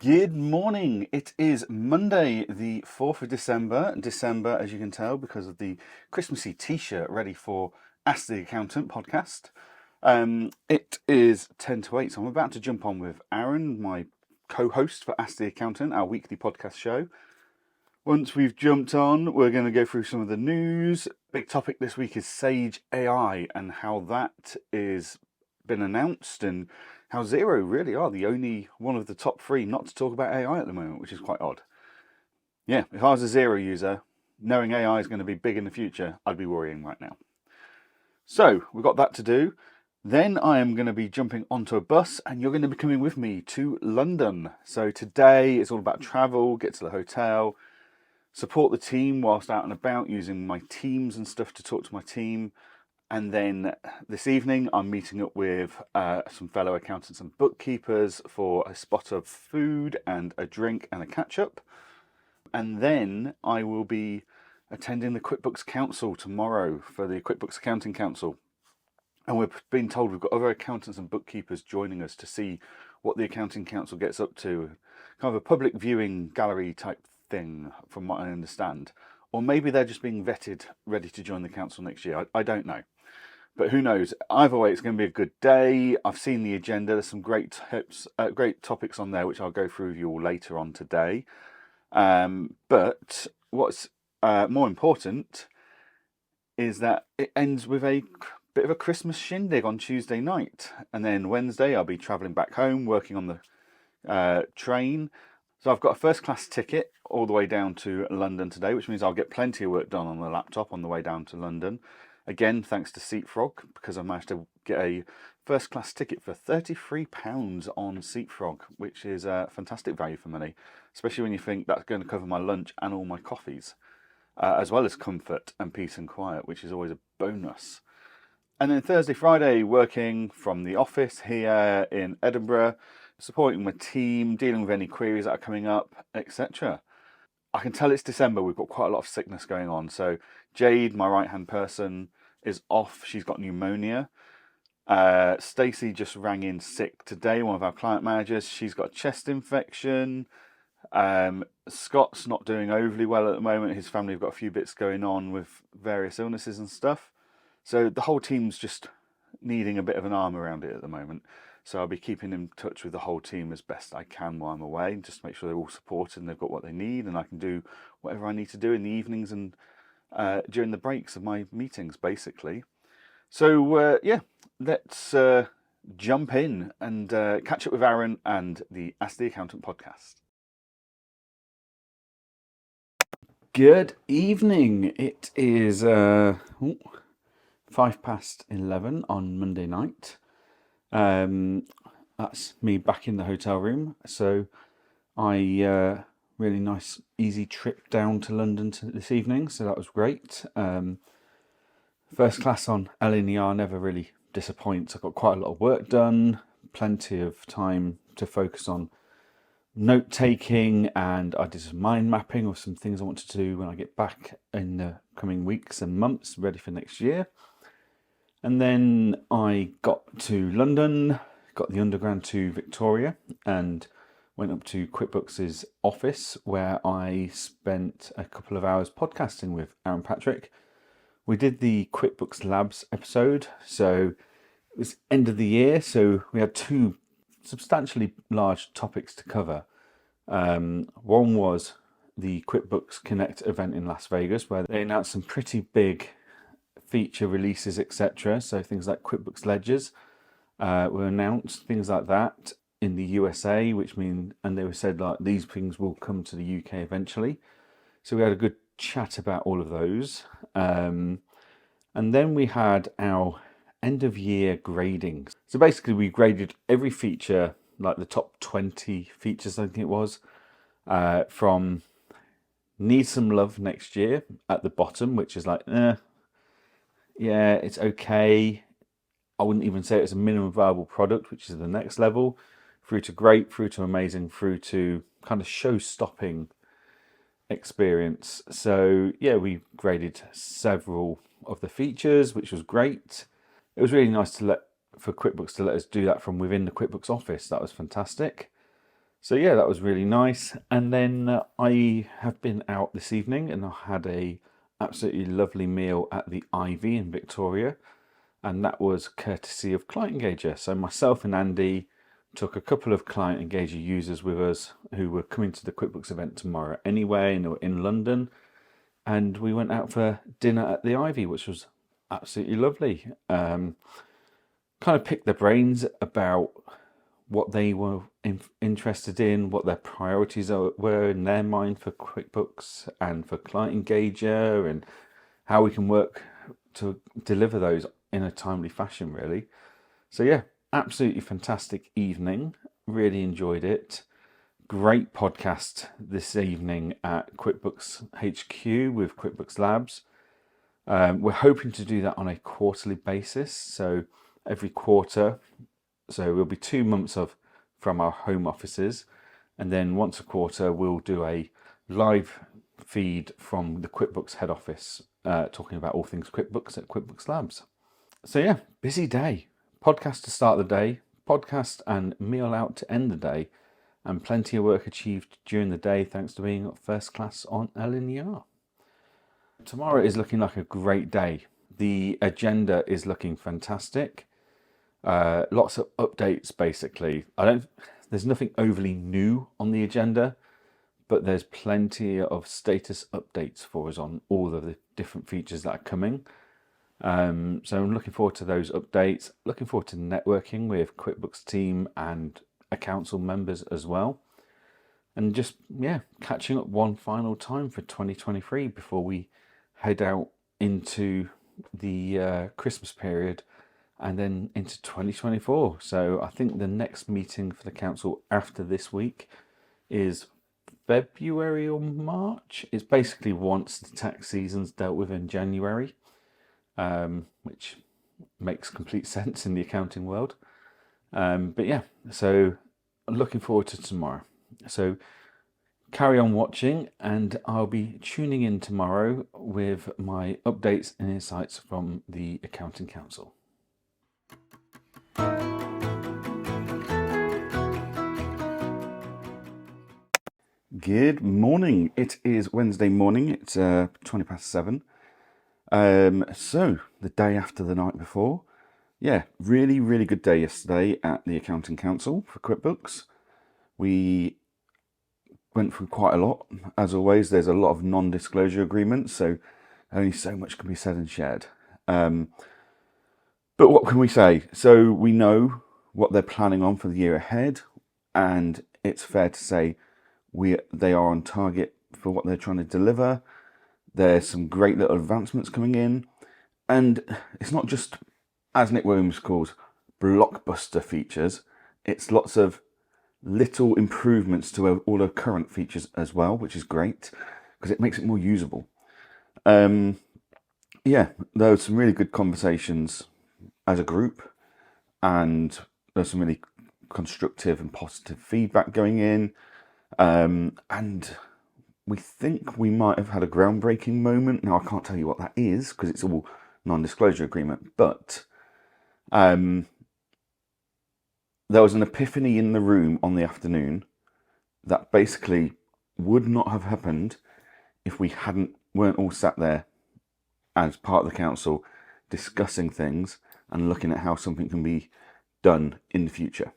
Good morning. It is Monday, the 4th of December. December, as you can tell, because of the Christmassy t-shirt ready for Ask the Accountant podcast. It is 10 to 8, so I'm about to jump on with Aaron, my co-host for Ask the Accountant, our weekly podcast show. Once we've jumped on, we're going to go through some of the news. Big topic this week is Sage AI and how that is been announced and how Xero really are the only one of the top three not to talk about AI at the moment, which is quite odd. Yeah, if I was a Xero user, knowing AI is going to be big in the future, I'd be worrying right now. So we've got that to do. Then I am going to be jumping onto a bus and you're going to be coming with me to London. So today it's all about travel, get to the hotel, support the team whilst out and about using my Teams and stuff to talk to my team. And then this evening, I'm meeting up with some fellow accountants and bookkeepers for a spot of food and a drink and a catch-up. And then I will be attending the QuickBooks Council tomorrow for the QuickBooks Accounting Council. And we've been told we've got other accountants and bookkeepers joining us to see what the Accounting Council gets up to. Kind of a public viewing gallery type thing, from what I understand. Or maybe they're just being vetted, ready to join the council next year. I don't know. But who knows? Either way, it's going to be a good day. I've seen the agenda. There's some great tips, great topics on there, which I'll go through with you all later on today. But what's more important is that it ends with a bit of a Christmas shindig on Tuesday night. And then Wednesday, I'll be travelling back home, working on the train. So I've got a first class ticket all the way down to London today, which means I'll get plenty of work done on the laptop on the way down to London. Again, thanks to SeatFrog, because I managed to get a first class ticket for £33 on SeatFrog, which is a fantastic value for money, especially when you think that's going to cover my lunch and all my coffees, as well as comfort and peace and quiet, which is always a bonus. And then Thursday, Friday, working from the office here in Edinburgh, supporting my team, dealing with any queries that are coming up, etc. I can tell it's December. We've got quite a lot of sickness going on. So Jade, my right-hand person, is off. She's got pneumonia. Stacey just rang in sick today, one of our client managers. She's got a chest infection. Scott's not doing overly well at the moment. His family have got a few bits going on with various illnesses and stuff. So the whole team's just needing a bit of an arm around it at the moment. So I'll be keeping in touch with the whole team as best I can while I'm away, just to make sure they're all supported and they've got what they need, and I can do whatever I need to do in the evenings and during the breaks of my meetings, basically. So yeah, let's jump in and catch up with Aaron and the Ask the Accountant podcast. Good evening. It is 11:05 on Monday night. That's me back in the hotel room. So I really nice easy trip down to London this evening, so that was great. First class on LNER never really disappoints. I got quite a lot of work done, plenty of time to focus on note taking, and I did some mind mapping of some things I want to do when I get back in the coming weeks and months, ready for next year. And then I got to London, got the underground to Victoria, and went up to QuickBooks' office, where I spent a couple of hours podcasting with Aaron Patrick. We did the QuickBooks Labs episode, so it was end of the year, so we had two substantially large topics to cover. One was the QuickBooks Connect event in Las Vegas, where they announced some pretty big feature releases, etc. So things like QuickBooks Ledgers were announced, things like that in the USA, which mean, and they were said like these things will come to the UK eventually. So we had a good chat about all of those. And then we had our end of year grading. So basically we graded every feature, like the top 20 features, I think it was, from need some love next year at the bottom, which is like, yeah, it's okay. I wouldn't even say it's a minimum viable product, which is the next level, through to great, through to amazing, through to kind of show-stopping experience. So yeah, we graded several of the features, which was great. It was really nice for QuickBooks to let us do that from within the QuickBooks office. That was fantastic. So yeah, that was really nice. And then I have been out this evening and I had a absolutely lovely meal at the Ivy in Victoria, and that was courtesy of Client Engager. So myself and Andy took a couple of Client Engager users with us who were coming to the QuickBooks event tomorrow anyway, and they were in London, and we went out for dinner at the Ivy, which was absolutely lovely. Kind of picked their brains about what they were interested in, what their priorities were in their mind for QuickBooks and for Client Engager, and how we can work to deliver those in a timely fashion, really. So yeah, absolutely fantastic evening. Really enjoyed it. Great podcast this evening at QuickBooks HQ with QuickBooks Labs. We're hoping to do that on a quarterly basis. So every quarter, so we'll be 2 months from our home offices, and then once a quarter we'll do a live feed from the QuickBooks head office, talking about all things QuickBooks at QuickBooks Labs. So yeah, busy day. Podcast to start the day, podcast and meal out to end the day, and plenty of work achieved during the day thanks to being first class on LNER. Tomorrow is looking like a great day. The agenda is looking fantastic. Lots of updates, basically. There's nothing overly new on the agenda, but there's plenty of status updates for us on all of the different features that are coming. So I'm looking forward to those updates. Looking forward to networking with QuickBooks team and council members as well. And just, yeah, catching up one final time for 2023 before we head out into the Christmas period and then into 2024. So I think the next meeting for the council after this week is February or March. It's basically once the tax season's dealt with in January, which makes complete sense in the accounting world. But yeah, so I'm looking forward to tomorrow. So carry on watching, and I'll be tuning in tomorrow with my updates and insights from the Accounting Council. Good morning. It is Wednesday morning. It's 7:20. So the day after the night before. Yeah, really, really good day yesterday at the Accounting Council for QuickBooks. We went through quite a lot. As always, there's a lot of non-disclosure agreements, so only so much can be said and shared. But what can we say? So we know what they're planning on for the year ahead, and it's fair to say they are on target for what they're trying to deliver. There's some great little advancements coming in, and it's not just, as Nick Williams calls, blockbuster features. It's lots of little improvements to all the current features as well, which is great because it makes it more usable. Yeah, there were some really good conversations as a group, and there's some really constructive and positive feedback going in. And we think we might have had a groundbreaking moment. Now, I can't tell you what that is because it's all non-disclosure agreement, but there was an epiphany in the room on the afternoon that basically would not have happened if we weren't all sat there as part of the council discussing things and looking at how something can be done in the future.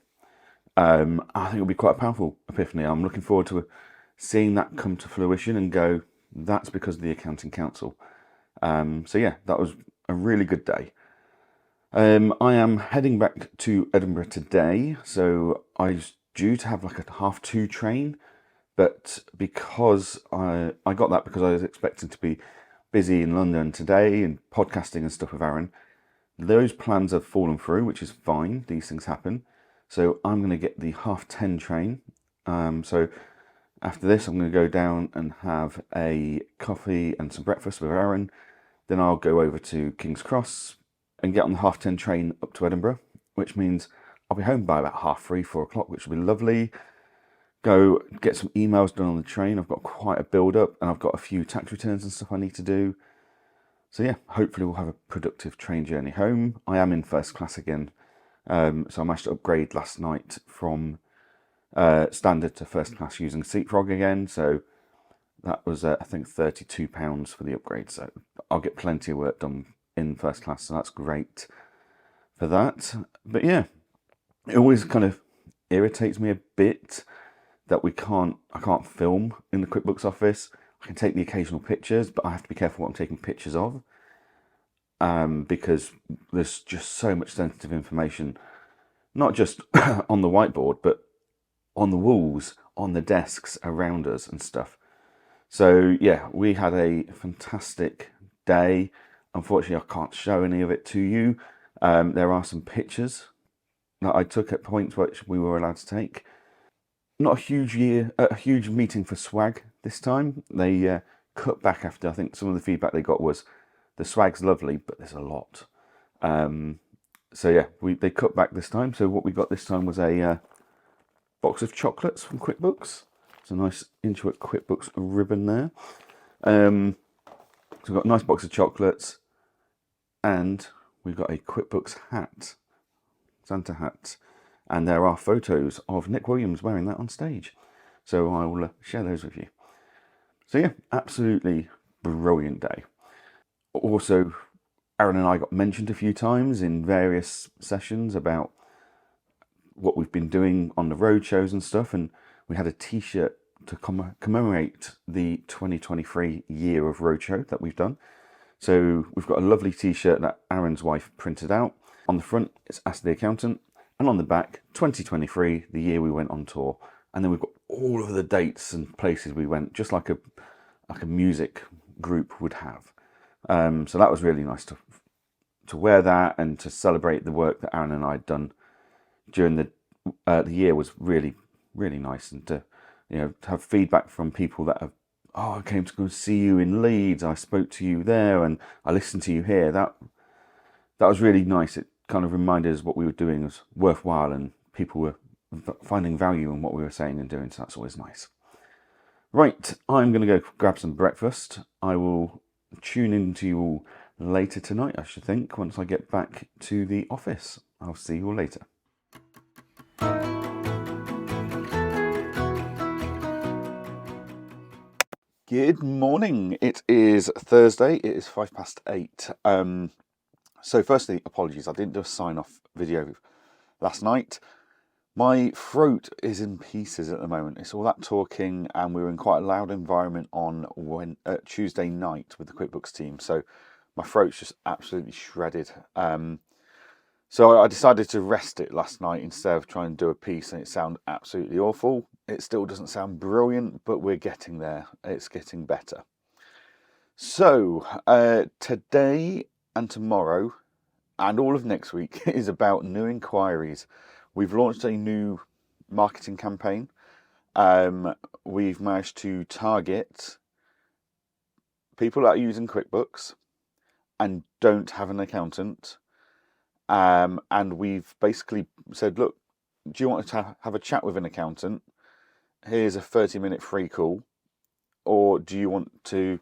I think it'll be quite a powerful epiphany. I'm looking forward to seeing that come to fruition and go, that's because of the Accounting Council. So yeah, that was a really good day. I am heading back to Edinburgh today, so I was due to have like a 2:30 train, but because I got that because I was expecting to be busy in London today and podcasting and stuff with Aaron, those plans have fallen through, which is fine. These things happen. So I'm going to get the 10:30 train. So after this, I'm going to go down and have a coffee and some breakfast with Aaron. Then I'll go over to King's Cross and get on the 10:30 train up to Edinburgh, which means I'll be home by about 3:30, 4 o'clock, which will be lovely. Go get some emails done on the train. I've got quite a build-up, and I've got a few tax returns and stuff I need to do. So yeah, hopefully we'll have a productive train journey home. I am in first class again, so I managed to upgrade last night from standard to first class using Seatfrog again. So that was, I think, £32 for the upgrade. So I'll get plenty of work done in first class. So that's great for that. But yeah, it always kind of irritates me a bit that I can't film in the QuickBooks office. I can take the occasional pictures, but I have to be careful what I'm taking pictures of, because there's just so much sensitive information, not just on the whiteboard, but on the walls, on the desks around us and stuff. So yeah, we had a fantastic day. Unfortunately, I can't show any of it to you. There are some pictures that I took at points which we were allowed to take. Not a huge meeting for swag this time. They cut back after, I think some of the feedback they got was the swag's lovely, but there's a lot. So yeah, they cut back this time. So what we got this time was a box of chocolates from QuickBooks. It's a nice Intuit QuickBooks ribbon there. So we've got a nice box of chocolates, and we've got a QuickBooks hat, Santa hat. And there are photos of Nick Williams wearing that on stage. So I will share those with you. So yeah, absolutely brilliant day. Also, Aaron and I got mentioned a few times in various sessions about what we've been doing on the road shows and stuff. And we had a t-shirt to commemorate the 2023 year of roadshow that we've done. So we've got a lovely t-shirt that Aaron's wife printed out. On the front, it's Ask the Accountant. And on the back, 2023, the year we went on tour. And then we've got all of the dates and places we went, just like a music group would have. So that was really nice to wear that and to celebrate the work that Aaron and I had done during the year was really, really nice. And to have feedback from people that have, I came to go see you in Leeds, I spoke to you there, and I listened to you here. That was really nice. It kind of reminded us what we were doing was worthwhile, and people were finding value in what we were saying and doing, so that's always nice. Right, I'm going to go grab some breakfast. I will tune in to you all later tonight, I should think, once I get back to the office. I'll see you all later. Good morning. It is Thursday. It is 8:05. So firstly, apologies. I didn't do a sign-off video last night. My throat is in pieces at the moment. It's all that talking, and we were in quite a loud environment on Tuesday night with the QuickBooks team. So my throat's just absolutely shredded. So I decided to rest it last night instead of trying to do a piece, and it sounded absolutely awful. It still doesn't sound brilliant, but we're getting there. It's getting better. So today and tomorrow and all of next week is about new inquiries. We've launched a new marketing campaign. We've managed to target people that are using QuickBooks and don't have an accountant. And we've basically said, look, do you want to have a chat with an accountant? Here's a 30-minute free call. Or do you want to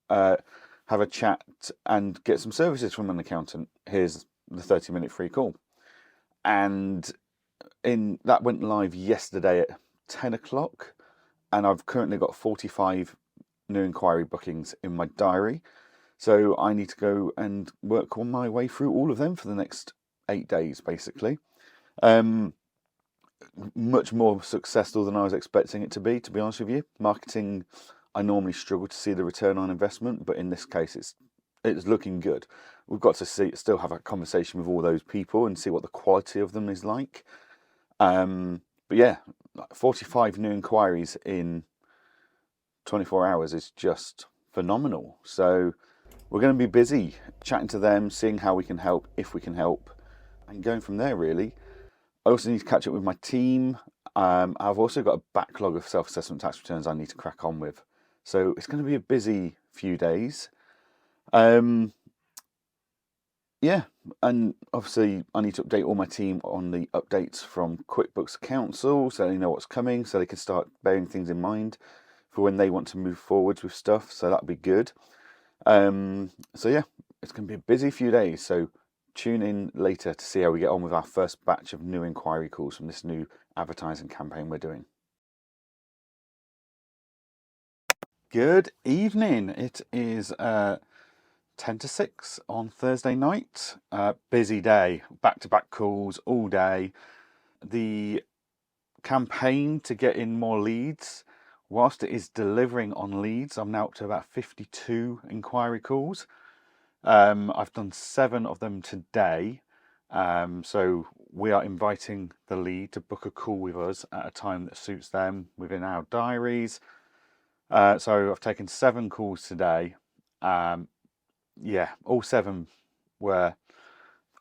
have a chat and get some services from an accountant? Here's the 30-minute free call. And that went live yesterday at 10 o'clock. And I've currently got 45 new inquiry bookings in my diary. So I need to go and work on my way through all of them for the next 8 days, basically. Much more successful than I was expecting it to be honest with you. Marketing, I normally struggle to see the return on investment, but in this case, it's looking good. We've got to still have a conversation with all those people and see what the quality of them is like. But yeah, 45 new inquiries in 24 hours is just phenomenal. So we're going to be busy chatting to them, seeing how we can help, if we can help, and going from there, really. I also need to catch up with my team. I've also got a backlog of self-assessment tax returns I need to crack on with. So it's going to be a busy few days. Yeah, and obviously I need to update all my team on the updates from QuickBooks Council so they know what's coming, so they can start bearing things in mind for when they want to move forwards with stuff. So that'll be good. So yeah, it's going to be a busy few days. So tune in later to see how we get on with our first batch of new inquiry calls from this new advertising campaign we're doing. Good evening. It is 10 to 6 on Thursday night. Busy day, back-to-back calls all day. The campaign to get in more leads, whilst it is delivering on leads, I'm now up to about 52 inquiry calls. I've done 7 of them today. So we are inviting the lead to book a call with us at a time that suits them within our diaries. So I've taken 7 calls today. Yeah, all 7 were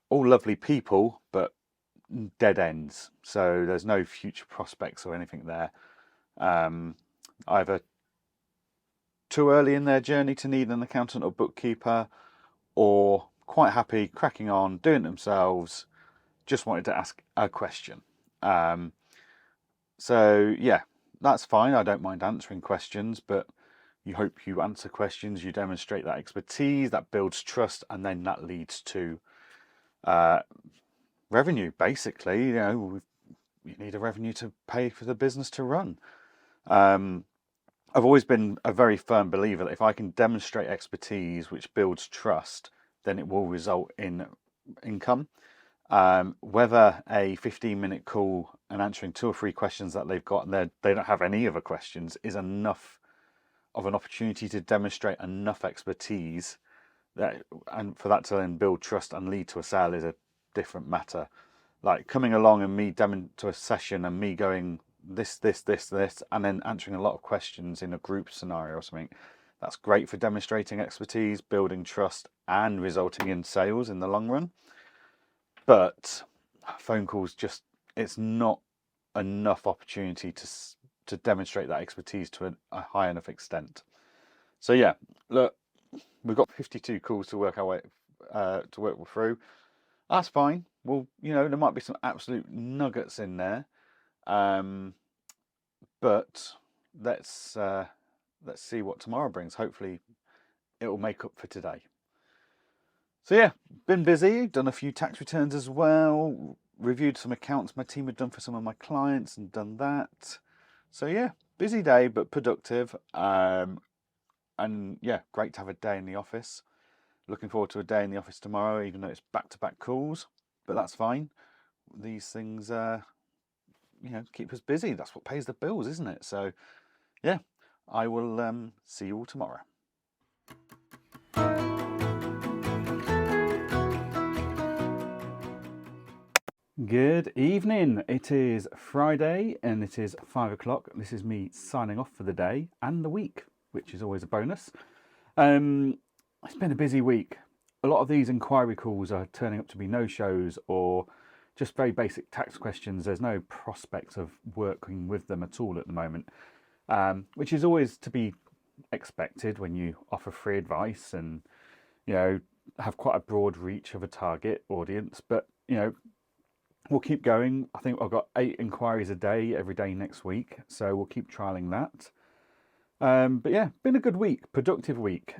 all lovely people, but dead ends. So there's no future prospects or anything there. Either too early in their journey to need an accountant or bookkeeper, or quite happy cracking on, doing it themselves, just wanted to ask a question. So yeah, that's fine. I don't mind answering questions, but you hope you answer questions, you demonstrate that expertise, that builds trust, and then that leads to revenue, basically. You need a revenue to pay for the business to run. I've always been a very firm believer that if I can demonstrate expertise which builds trust, then it will result in income. Whether a 15-minute call and answering 2 or 3 questions that they've got and they don't have any other questions is enough of an opportunity to demonstrate enough expertise and for that to then build trust and lead to a sale is a different matter. Like coming along and me to a session and me going this, and then answering a lot of questions in a group scenario or something, that's great for demonstrating expertise, building trust, and resulting in sales in the long run. But phone calls it's not enough opportunity to demonstrate that expertise to a high enough extent. So yeah, look, we've got 52 calls to work our way to work through. That's fine. Well, there might be some absolute nuggets in there, but let's see what tomorrow brings. Hopefully, it will make up for today. So yeah, been busy. Done a few tax returns as well. Reviewed some accounts my team had done for some of my clients and done that. So yeah, busy day but productive. And yeah, great to have a day in the office. Looking forward to a day in the office tomorrow, even though it's back-to-back calls. But that's fine. These things, keep us busy. That's what pays the bills, isn't it? So yeah, I will see you all tomorrow. Good evening. It is Friday and it is 5 o'clock. This is me signing off for the day and the week, which is always a bonus. It's been a busy week. A lot of these inquiry calls are turning up to be no-shows or just very basic tax questions. There's no prospect of working with them at all at the moment, which is always to be expected when you offer free advice and have quite a broad reach of a target audience. But we'll keep going. I think I've got 8 inquiries a day every day next week, so we'll keep trialing that. But yeah, been a good week, productive week.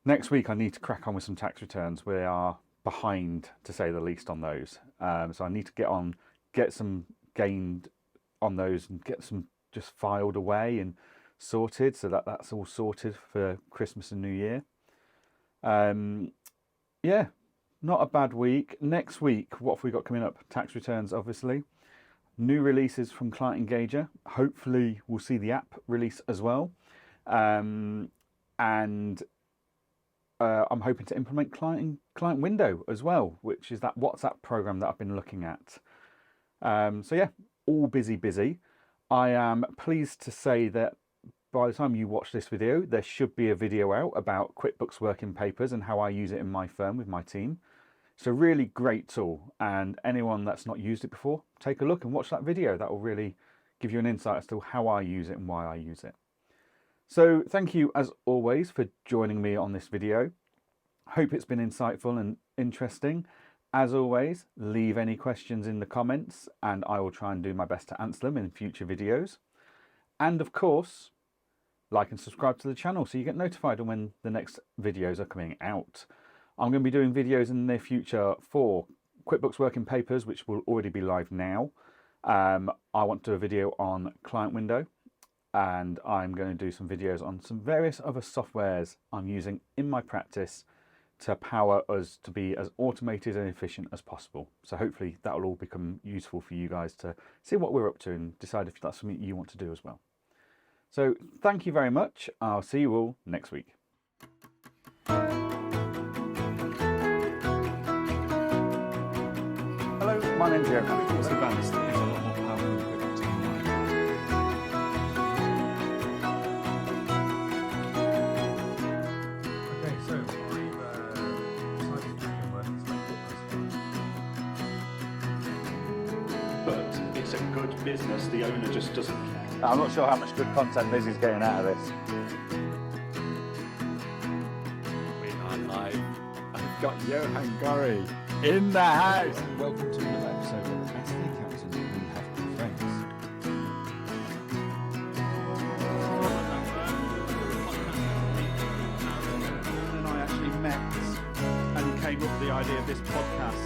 Next week I need to crack on with some tax returns. We are behind, to say the least, on those. So I need to get some gained on those and get some just filed away and sorted, so that's all sorted for Christmas and New Year. Yeah, not a bad week. Next week, what have we got coming up? Tax returns, obviously. New releases from Client Engager. Hopefully we'll see the app release as well. And I'm hoping to implement client window as well, which is that WhatsApp program that I've been looking at. So yeah, all busy. I am pleased to say that by the time you watch this video, there should be a video out about QuickBooks Working Papers and how I use it in my firm with my team. It's a really great tool, and anyone that's not used it before, take a look and watch that video. That will really give you an insight as to how I use it and why I use it. So thank you as always for joining me on this video. Hope it's been insightful and interesting. As always, leave any questions in the comments and I will try and do my best to answer them in future videos. And of course, like and subscribe to the channel so you get notified when the next videos are coming out. I'm going to be doing videos in the near future for QuickBooks Working Papers, which will already be live now. I want to do a video on Client Window, and I'm going to do some videos on some various other softwares I'm using in my practice to power us to be as automated and efficient as possible. So hopefully that will all become useful for you guys to see what we're up to and decide if that's something you want to do as well. So thank you very much. I'll see you all next week. Hello, my name's Johann. It's advanced. It's a lot more powerful than QuickBooks Online. Okay, so I've decided to convert this to But it's a good business, the owner just doesn't care. I'm not sure how much good content Liz is getting out of this. We are live. I've got Johann Goree in the house. Welcome to another episode of Ask the Accountant We Have Good Friends. And I actually met and came up with the idea of this podcast.